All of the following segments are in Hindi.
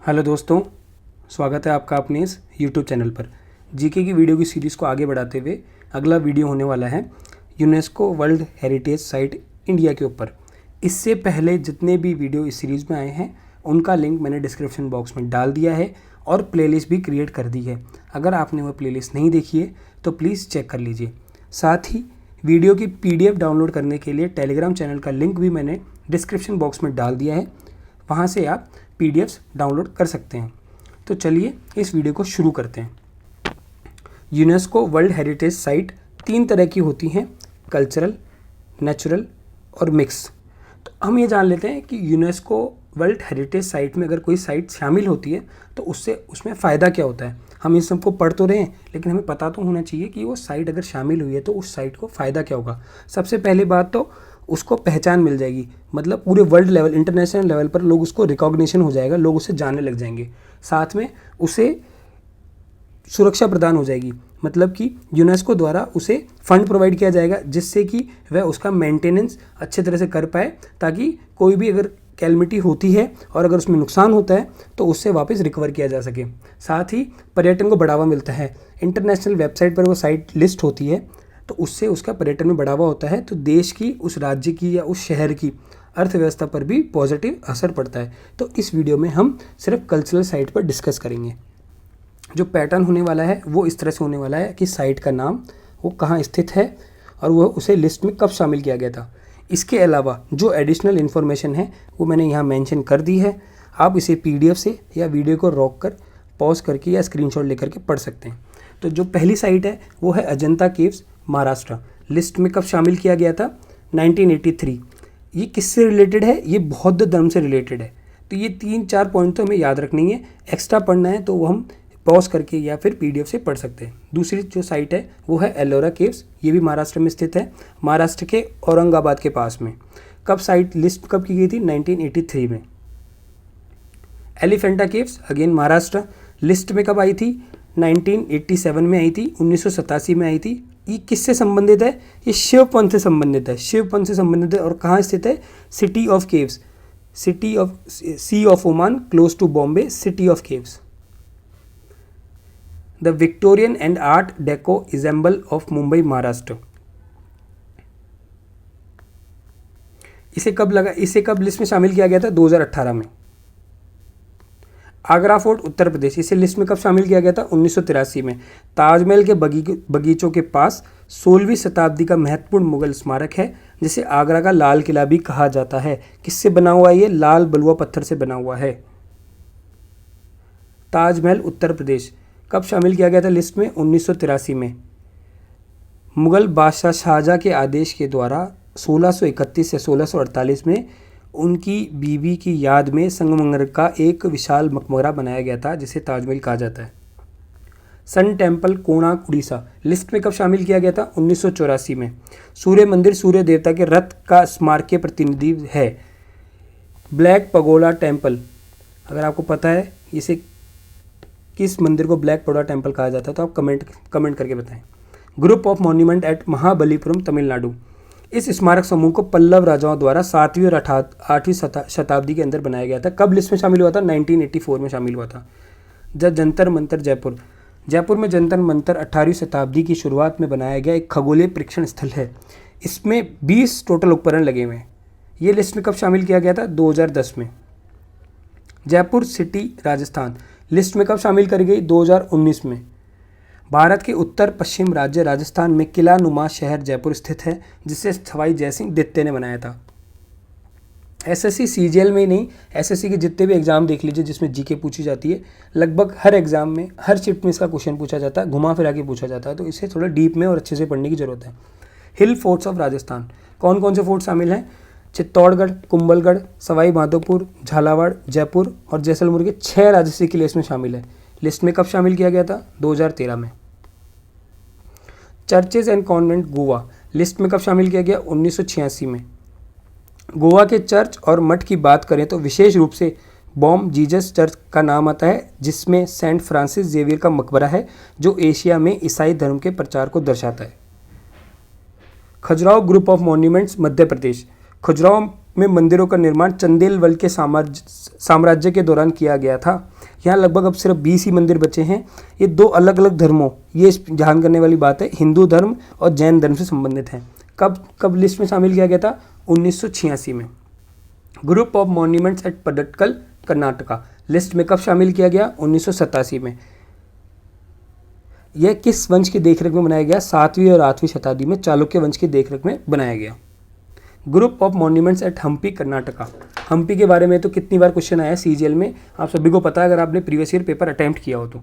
हेलो दोस्तों, स्वागत है आपका अपने इस यूट्यूब चैनल पर। जीके की वीडियो की सीरीज़ को आगे बढ़ाते हुए अगला वीडियो होने वाला है UNESCO world heritage site India के ऊपर। इससे पहले जितने भी वीडियो इस सीरीज़ में आए हैं उनका लिंक मैंने डिस्क्रिप्शन बॉक्स में डाल दिया है और प्लेलिस्ट भी क्रिएट कर दी है। अगर आपने वह प्लेलिस्ट नहीं देखी है तो प्लीज़ चेक कर लीजिए। साथ ही वीडियो की PDF डाउनलोड करने के लिए टेलीग्राम चैनल का लिंक भी मैंने डिस्क्रिप्शन बॉक्स में डाल दिया है, वहाँ से आप PDFs डाउनलोड कर सकते हैं। तो चलिए इस वीडियो को शुरू करते हैं। यूनेस्को वर्ल्ड हेरिटेज साइट 3 तरह की होती हैं, कल्चरल, नेचुरल और मिक्स। तो हम ये जान लेते हैं कि यूनेस्को वर्ल्ड हेरिटेज साइट में अगर कोई साइट शामिल होती है तो उसमें फ़ायदा क्या होता है। हम इस सबको पढ़ तो रहे हैं लेकिन हमें पता तो होना चाहिए कि वो साइट अगर शामिल हुई है तो उस साइट को फ़ायदा क्या होगा। सबसे पहली बात तो उसको पहचान मिल जाएगी, मतलब पूरे वर्ल्ड लेवल, इंटरनेशनल लेवल पर लोग उसको रिकॉग्निशन हो जाएगा, लोग उसे जानने लग जाएंगे। साथ में उसे सुरक्षा प्रदान हो जाएगी, मतलब कि यूनेस्को द्वारा उसे फंड प्रोवाइड किया जाएगा जिससे कि वह उसका मेंटेनेंस अच्छे तरह से कर पाए, ताकि कोई भी अगर कैलमिटी होती है और अगर उसमें नुकसान होता है तो उससे वापस रिकवर किया जा सके। साथ ही पर्यटन को बढ़ावा मिलता है। इंटरनेशनल वेबसाइट पर वो साइट लिस्ट होती है तो उससे उसका पर्यटन में बढ़ावा होता है, तो देश की, उस राज्य की या उस शहर की अर्थव्यवस्था पर भी पॉजिटिव असर पड़ता है। तो इस वीडियो में हम सिर्फ कल्चरल साइट पर डिस्कस करेंगे। जो पैटर्न होने वाला है वो इस तरह से होने वाला है कि साइट का नाम, वो कहाँ स्थित है और वह उसे लिस्ट में कब शामिल किया गया था। इसके अलावा जो एडिशनल इन्फॉर्मेशन है वो मैंने यहाँ मेंशन कर दी है। आप इसे PDF से या वीडियो को रोक कर, पॉज करके या स्क्रीनशॉट लेकर के पढ़ सकते हैं। तो जो पहली साइट है वो है अजंता केव्स, महाराष्ट्र। लिस्ट में कब शामिल किया गया था? 1983। ये किससे रिलेटेड है? ये बौद्ध धर्म से रिलेटेड है। तो ये 3-4 पॉइंट तो हमें याद रखनी है। एक्स्ट्रा पढ़ना है तो वो हम पॉज करके या फिर PDF से पढ़ सकते हैं। दूसरी जो साइट है वो है एलोरा केव्स, ये भी महाराष्ट्र में स्थित है, महाराष्ट्र के औरंगाबाद के पास में। कब साइट लिस्ट कब की गई थी? 1983 में। Elephanta caves again Maharashtra, list में कब आई थी? 1987 में आई थी, 1987 में आई थी। ये किससे संबंधित है? ये शिवपंथ से संबंधित है, शिवपंथ से संबंधित है। और कहाँ स्थित है? City of caves, city of sea of Oman, close to Bombay, city of caves. The Victorian and art deco ensemble of Mumbai, Maharashtra. इसे कब लिस्ट में शामिल किया गया था? 2018 में। आगरा फोर्ट, उत्तर प्रदेश, इसे लिस्ट में कब शामिल किया गया था? 1983 में। ताजमहल के बगीचों के पास 16वीं शताब्दी का महत्वपूर्ण मुगल स्मारक है जिसे आगरा का लाल किला भी कहा जाता है। किससे बना हुआ है ये? लाल बलुआ पत्थर से बना हुआ है। ताजमहल, उत्तर प्रदेश, कब शामिल किया गया था लिस्ट में? 1983 में। मुगल बादशाह शाहजहाँ के आदेश के द्वारा 1631 से 1648 में उनकी बीवी की याद में संगमरमर का एक विशाल मकबरा बनाया गया था जिसे ताजमहल कहा जाता है। Sun temple, Konark, Orissa, list में कब शामिल किया गया था? 1984 में। सूर्य मंदिर सूर्य देवता के रथ का स्मारकीय प्रतिनिधि है। ब्लैक पगोडा टेम्पल, अगर आपको पता है इसे किस मंदिर को ब्लैक पगोडा टेम्पल कहा जाता है तो आप कमेंट करके बताएं। Group of monument at Mahabalipuram, Tamil Nadu, इस स्मारक समूह को पल्लव राजाओं द्वारा 7वीं और 8वीं शताब्दी के अंदर बनाया गया था। कब लिस्ट में शामिल हुआ था? 1984 में शामिल हुआ था। जंतर मंतर, जयपुर, जयपुर में जंतर मंतर 18वीं शताब्दी की शुरुआत में बनाया गया एक खगोलीय परीक्षण स्थल है। इसमें 20 टोटल उपकरण लगे हुए हैं। ये लिस्ट में कब शामिल किया गया था? 2010 में। जयपुर सिटी, राजस्थान, लिस्ट में कब शामिल करी गई? 2019 में। भारत के उत्तर पश्चिम राज्य राजस्थान में किला नुमा शहर जयपुर स्थित है जिसे सवाई जयसिंह द्वितीय ने बनाया था। SSC CGL में ही नहीं, SSC के जितने भी एग्जाम देख लीजिए जिसमें GK पूछी जाती है, लगभग हर एग्जाम में, हर शिफ्ट में इसका क्वेश्चन पूछा जाता है, घुमा फिरा के पूछा जाता है। तो इसे थोड़ा डीप में और अच्छे से पढ़ने की जरूरत है। हिल फोर्ट्स ऑफ राजस्थान, कौन कौन से फोर्ट शामिल हैं? चित्तौड़गढ़, कुंभलगढ़, सवाई माधोपुर, झालावाड़, जयपुर और जैसलमेर के 6 राजस्व किले इसमें शामिल है। लिस्ट में कब शामिल किया गया था? 2013 में। Churches and convent, Goa, list में कब शामिल किया गया? 1986 में। गोवा के चर्च और मठ की बात करें तो विशेष रूप से बॉम जीसस चर्च का नाम आता है जिसमें सेंट फ्रांसिस जेवियर का मकबरा है जो एशिया में ईसाई धर्म के प्रचार को दर्शाता है। Khajuraho group of monuments, Madhya Pradesh, Khajuraho में मंदिरों का निर्माण चंदेलवल के साम्राज्य के दौरान किया गया था। यहाँ लगभग अब सिर्फ 20 ही मंदिर बचे हैं। ये दो अलग अलग धर्मों, ये ध्यान करने वाली बात है, हिंदू धर्म और जैन धर्म से संबंधित हैं। कब लिस्ट में शामिल किया गया था? 1986 में। Group of monuments at Pattadakal Karnataka list में कब शामिल किया गया? 1987 में। यह किस वंश की देखरेख में बनाया गया? 7वीं और 8वीं शताब्दी में चालुक्य वंश की देखरेख में बनाया गया। Group of monuments at Hampi Karnataka. Hampi के बारे में तो कितनी बार क्वेश्चन आया सीजीएल में, आप सभी को पता है अगर आपने प्रीवियस ईयर पेपर अटेम्प्ट किया हो तो।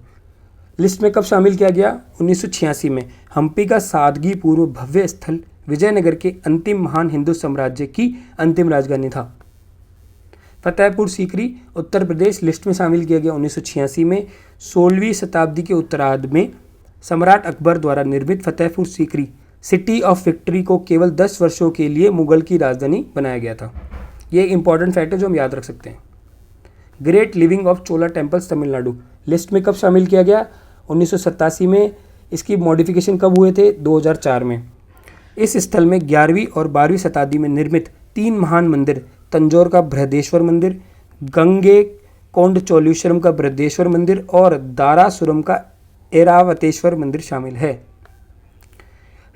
लिस्ट में कब शामिल किया गया? 1986 में। हम्पी का सादगी पूर्व भव्य स्थल विजयनगर के अंतिम महान हिंदू साम्राज्य की अंतिम राजधानी था। फतेहपुर सीकरी उत्तर प्रदेश लिस्ट में शामिल किया गया 1986 में। 16वीं शताब्दी के उत्तरार्ध में सम्राट अकबर द्वारा निर्मित Fatehpur Sikri city of victory को केवल 10 वर्षों के लिए मुगल की राजधानी बनाया गया था। ये एक इंपॉर्टेंट फैक्ट है जो हम याद रख सकते हैं। Great living of Chola temples Tamil Nadu list में कब शामिल किया गया? 1987 में। इसकी मॉडिफिकेशन कब हुए थे? 2004 में। इस स्थल में 11वीं और 12वीं शताब्दी में निर्मित 3 महान मंदिर, तंजौर का बृहदेश्वर मंदिर, गंगे कोंड चोलीश्वरम का बृहदेश्वर मंदिर और दारासुरम का ऐरावतेश्वर मंदिर शामिल है।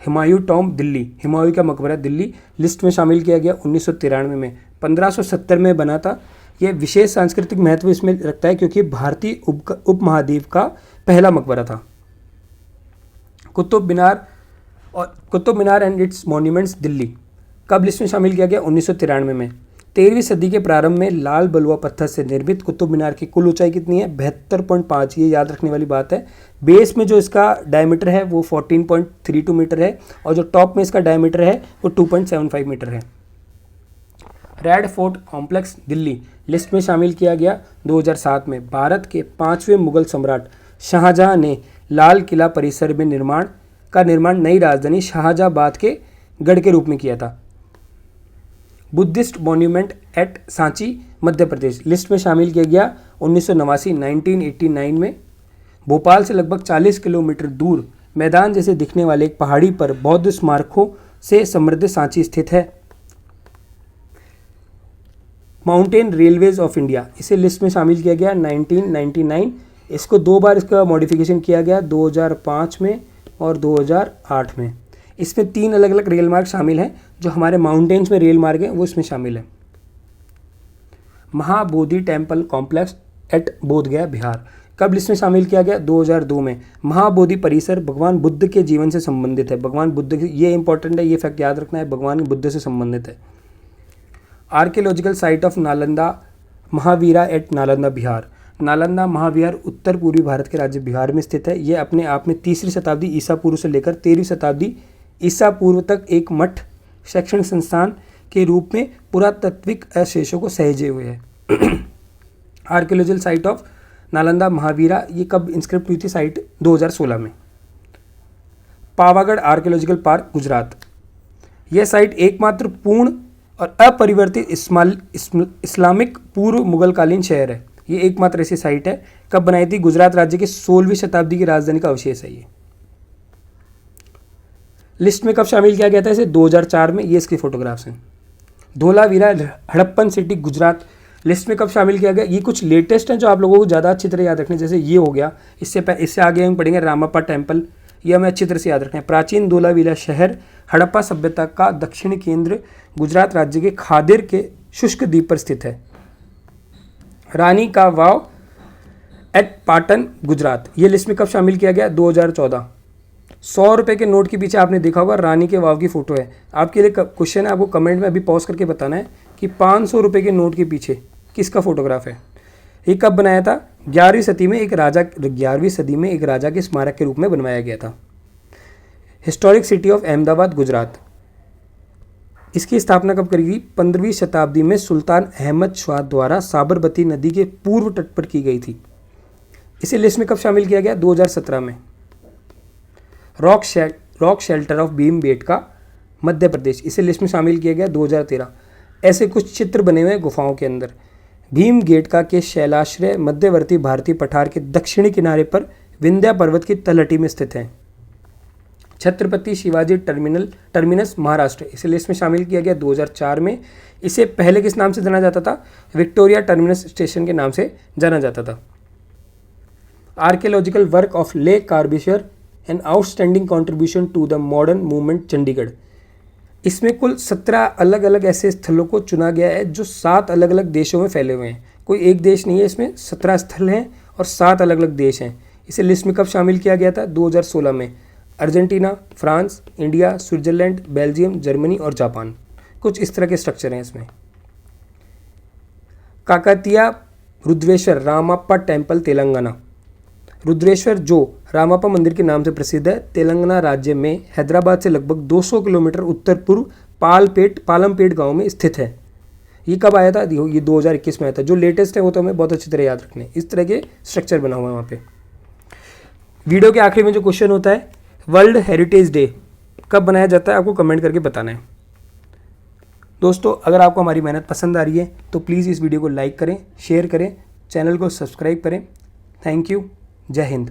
हुमायूं टॉम्ब दिल्ली, हुमायूं का मकबरा दिल्ली लिस्ट में शामिल किया गया 1993 में। 1570 में बना था। यह विशेष सांस्कृतिक महत्व इसमें रखता है क्योंकि भारतीय उपमहाद्वीप का पहला मकबरा था। Qutub Minar and it's monuments Delhi कब लिस्ट में शामिल किया गया? 1993 में। 13वीं सदी के प्रारंभ में लाल बलुआ पत्थर से निर्मित कुतुब मीनार की कुल ऊंचाई कितनी है? 72.5। ये याद रखने वाली बात है। बेस में जो इसका डायमीटर है वो 14.32 मीटर है और जो टॉप में इसका डायमीटर है वो 2.75 मीटर है। Red fort complex Delhi list में शामिल किया गया 2007 में। भारत के 5वें मुगल सम्राट शाहजहां ने लाल किला परिसर में निर्माण नई राजधानी शाहजहाबाद के गढ़ के रूप में किया था। Buddhist monument eight Sanchi Madhya Pradesh list में शामिल किया गया 1989 में। भोपाल से लगभग 40 किलोमीटर दूर मैदान जैसे दिखने वाले एक पहाड़ी पर बौद्ध स्मारकों से समृद्ध सांची स्थित है। माउंटेन रेलवेज ऑफ इंडिया इसे लिस्ट में शामिल किया गया 1999। इसको 2 बार इसका मॉडिफिकेशन किया गया, 2005 में और 2008 में। इसमें 3 अलग अलग रेल मार्ग शामिल हैं। जो हमारे माउंटेन्स में रेल मार्ग हैं वो इसमें शामिल है। Mahabodhi temple complex at Bodh Gaya Bihar कब लिस्ट में शामिल किया गया? 2002 में। महाबोधि परिसर भगवान बुद्ध के जीवन से संबंधित है। भगवान बुद्ध के, ये इंपॉर्टेंट है, ये फैक्ट याद रखना है, भगवान बुद्ध से संबंधित है। Archaeological site of Nalanda Mahavihara at Nalanda Bihar. Nalanda Mahavihara उत्तर पूर्वी भारत के राज्य बिहार में स्थित है। यह अपने आप में 3री शताब्दी ईसा पूर्व से लेकर 13वीं शताब्दी ईसा पूर्व तक एक मठ शैक्षणिक संस्थान के रूप में पुरातात्विक अवशेषों को सहेजे हुए है। Archaeological site of Nalanda Mahavira, ये कब इंस्क्रिप्ट हुई थी साइट? 2016 में। पावागढ़ आर्कियोलॉजिकल पार्क गुजरात, यह साइट एकमात्र पूर्ण और अपरिवर्तित इस्लामिक पूर्व मुगलकालीन शहर है। ये एकमात्र ऐसी साइट है। कब बनाई थी? गुजरात राज्य के 16वीं शताब्दी की राजधानी का अवशेष है ये। लिस्ट में कब शामिल किया गया था इसे? 2004 में। ये इसकी फोटोग्राफ्स हैं। धोलावीरा हड़प्पन सिटी गुजरात लिस्ट में कब शामिल किया गया? ये कुछ लेटेस्ट हैं जो आप लोगों को ज़्यादा अच्छी तरह याद रखने, जैसे ये हो गया। इससे आगे हम पढ़ेंगे रामाप्पा टेम्पल, ये हमें अच्छी तरह से याद रखना है। प्राचीन धोलावीरा शहर हड़प्पा सभ्यता का दक्षिणी केंद्र गुजरात राज्य के खादिर के शुष्क द्वीप पर स्थित है। रानी का वाव एट पाटन गुजरात, ये लिस्ट में कब शामिल किया गया? 2014। 100 रुपये के नोट के पीछे आपने देखा होगा रानी के वाव की फ़ोटो है। आपके लिए क्वेश्चन है, आपको कमेंट में अभी पॉज करके बताना है कि 500 रुपये के नोट के पीछे किसका फोटोग्राफ है। ये कब बनाया था? 11वीं सदी में एक राजा के स्मारक के रूप में बनवाया गया था। Historic city of Ahmedabad Gujarat, इसकी स्थापना कब करी गई? 15वीं शताब्दी में सुल्तान अहमद शाह द्वारा साबरमती नदी के पूर्व तट पर की गई थी। इसे लिस्ट में कब शामिल किया गया? 2017 में। Rock shelter of Bhimbetka Madhya Pradesh, इसे लिस्ट में शामिल किया गया 2013। ऐसे कुछ चित्र बने हुए हैं गुफाओं के अंदर। भीमबेटका के शैलाश्रय मध्यवर्ती भारतीय पठार के दक्षिणी किनारे पर विंध्या पर्वत की तलहटी में स्थित हैं। छत्रपति शिवाजी टर्मिनस महाराष्ट्र, इसे लिस्ट में शामिल किया गया 2004 में। इसे पहले किस नाम से जाना जाता था? विक्टोरिया टर्मिनस स्टेशन के नाम से जाना जाता था। Archaeological work of le Corbusier, an outstanding contribution to the modern movement Chandigarh. इसमें कुल 17 अलग अलग ऐसे स्थलों को चुना गया है जो 7 अलग अलग देशों में फैले हुए हैं। कोई एक देश नहीं है, इसमें 17 स्थल हैं और 7 अलग अलग देश हैं। इसे लिस्ट में कब शामिल किया गया था? 2016 में। Argentina, France, India, Switzerland, Belgium, Germany और जापान। कुछ इस तरह के स्ट्रक्चर हैं इसमें। काकतीय रुद्रेश्वर रामाप्पा टेम्पल, तेलंगाना। रुद्रेश्वर जो रामाप्पा मंदिर के नाम से प्रसिद्ध है, तेलंगाना राज्य में हैदराबाद से लगभग 200 किलोमीटर उत्तर पूर्व पालमपेट गांव में स्थित है। ये कब आया था? ये 2021 में आया था। जो लेटेस्ट है वो तो हमें बहुत अच्छी तरह याद रखने। इस तरह के स्ट्रक्चर बना हुआ है वहाँ पे। वीडियो के आखिरी में जो क्वेश्चन होता है, वर्ल्ड हेरिटेज डे कब बनाया जाता है, आपको कमेंट करके बताना है। दोस्तों, अगर आपको हमारी मेहनत पसंद आ रही है तो प्लीज़ इस वीडियो को लाइक करें, शेयर करें, चैनल को सब्सक्राइब करें। Thank you. जय हिंद।